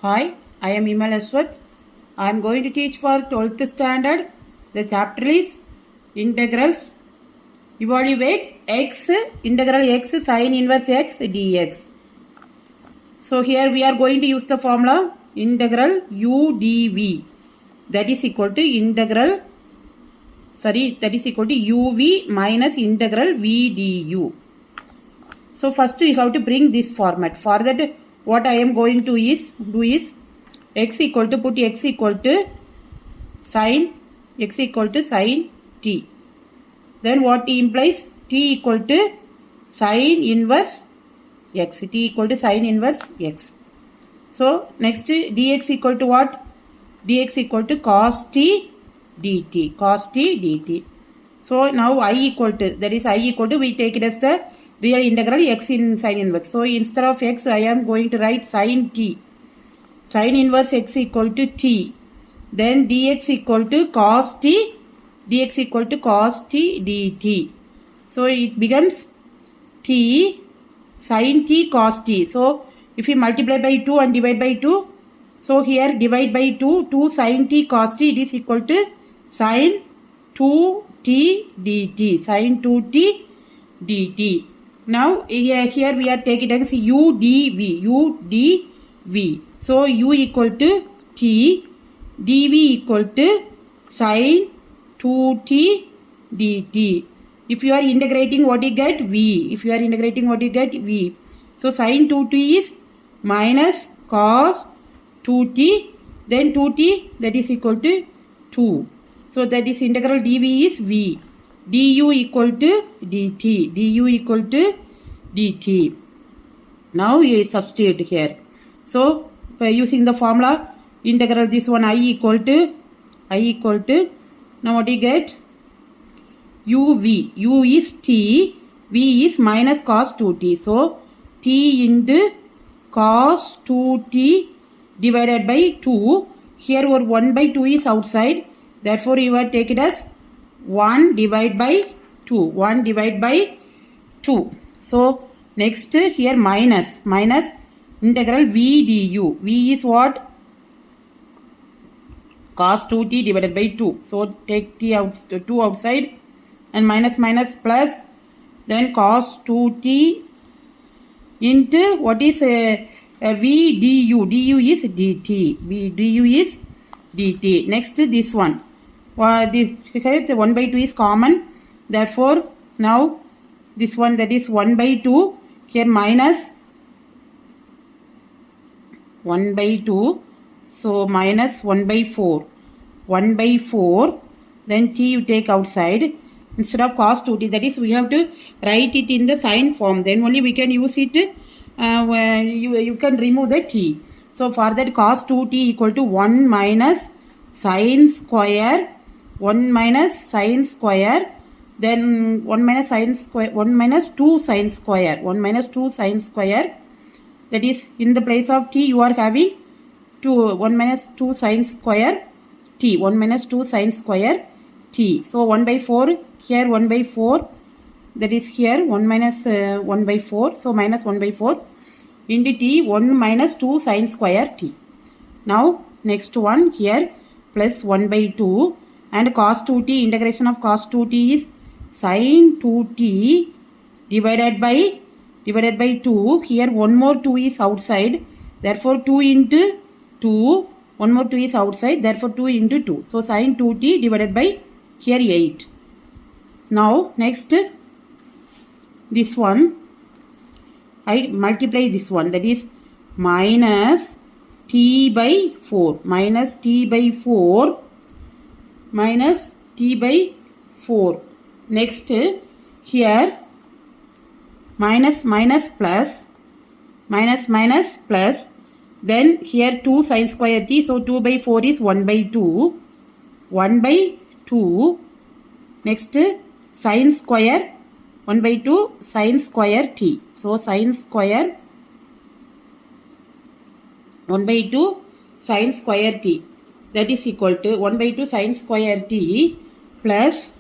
Hi, I am Imal Aswath. I am going to teach for 12th standard. The chapter is integrals. Evaluate x, integral x sin inverse x dx. So here we are going to use the formula integral u dv. That is equal to uv minus integral v du. So first we have to bring this format. For that what I am going to do is x equal to sine t. Then what t implies? T equal to sine inverse x. T equal to sine inverse x. So next dx equal to what? Dx equal to cos t dt. So now I equal to we take it as the real integral x in sine inverse. So instead of x I am going to write sine t. Sine inverse x equal to t. Then dx equal to cos t dt. So it becomes t sin t cos t. So if we multiply by 2 and divide by 2, so here divide by 2 sin t cos t, it is equal to sin 2t dt. Now here we are taking it as u dv. So u equal to t, dv equal to sin 2t dt. If you are integrating, what you get? V. So sin 2t is minus cos 2t, then 2t, that is equal to 2. So that is integral dv is v. Du equal to dt. Now you substitute here. So by using the formula integral this one I equal to now what you get? uv. U is t, v is minus cos 2t. So t into cos 2t divided by 2. Here our 1 by 2 is outside. Therefore you will take it as 1 divided by 2. So next here minus integral v du. V is what? Cos 2t divided by 2. So take 2 outside and minus plus, then cos 2t into what is v du. Du is dt. Next this one. This 1 by 2 is common. Therefore now this one, that is 1 by 2. Here minus 1 by 2. So minus 1 by 4. Then t you take outside. Instead of cos 2t, that is we have to write it in the sine form. Then only we can use it. You can remove the t. So for that cos 2t equal to 1 minus sine square. Then 1 minus 2 sine square. That is in the place of t you are having 1 minus 2 sine square t. So 1 by 4. Here 1 by 4. That is here 1 minus 1 by 4. So minus 1 by 4 into t 1 minus 2 sine square t. Now next one here plus 1 by 2 and cos 2t, integration of cos 2t is sin 2t divided by 2. Here one more 2 is outside. Therefore 2 into 2. One more 2 is outside. Therefore 2 into 2. So sin 2t divided by here 8. Now next this one I multiply this one, that is minus t by 4. Next here minus plus, then here 2 sine square t. So 2 by 4 is 1 by 2. Next sine square 1 by 2 sine square t. So sine square 1 by 2 sine square t, that is equal to 1 by 2 sine square t plus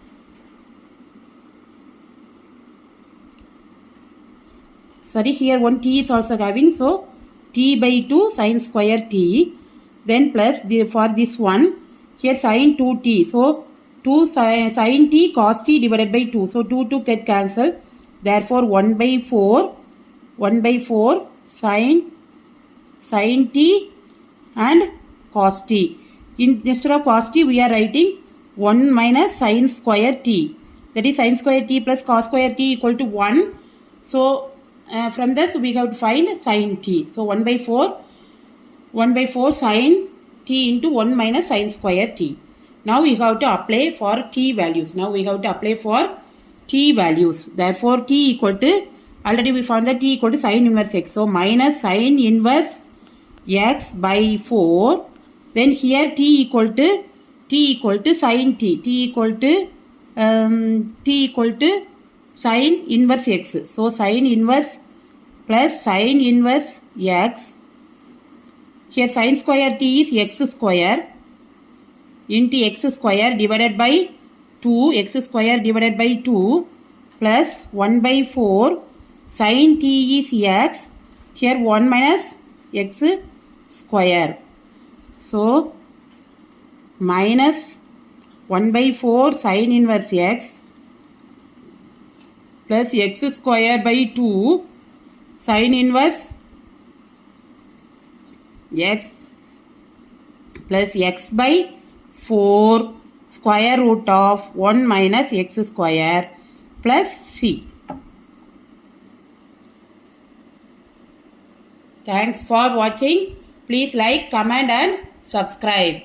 here one t is also having. So t by 2 sine square t, then plus for this one here sine 2t, so 2 sine t cos t divided by 2, so 2 get cancelled, therefore 1 by 4 sine t and cos t. Instead of cos t we are writing 1 minus sine square t, that is sine square t plus cos square t equal to 1. So from this we have to find sine t. So 1 by 4 sine t into 1 minus sine square t. Now we have to apply for t values. Therefore t equal to, already we found that t equal to sine inverse x. So minus sine inverse x by 4. Then here t equal to sine t. T equal to sine inverse x. So sine inverse plus sine inverse x. Here sine square t is x square into x square divided by 2. X square divided by 2 plus 1 by 4 sine t is x. Here 1 minus x square. So minus 1 by 4 sine inverse x plus x square by 2 sine inverse x plus x by 4 square root of 1 minus x square plus c. Thanks for watching. Please like, comment and subscribe.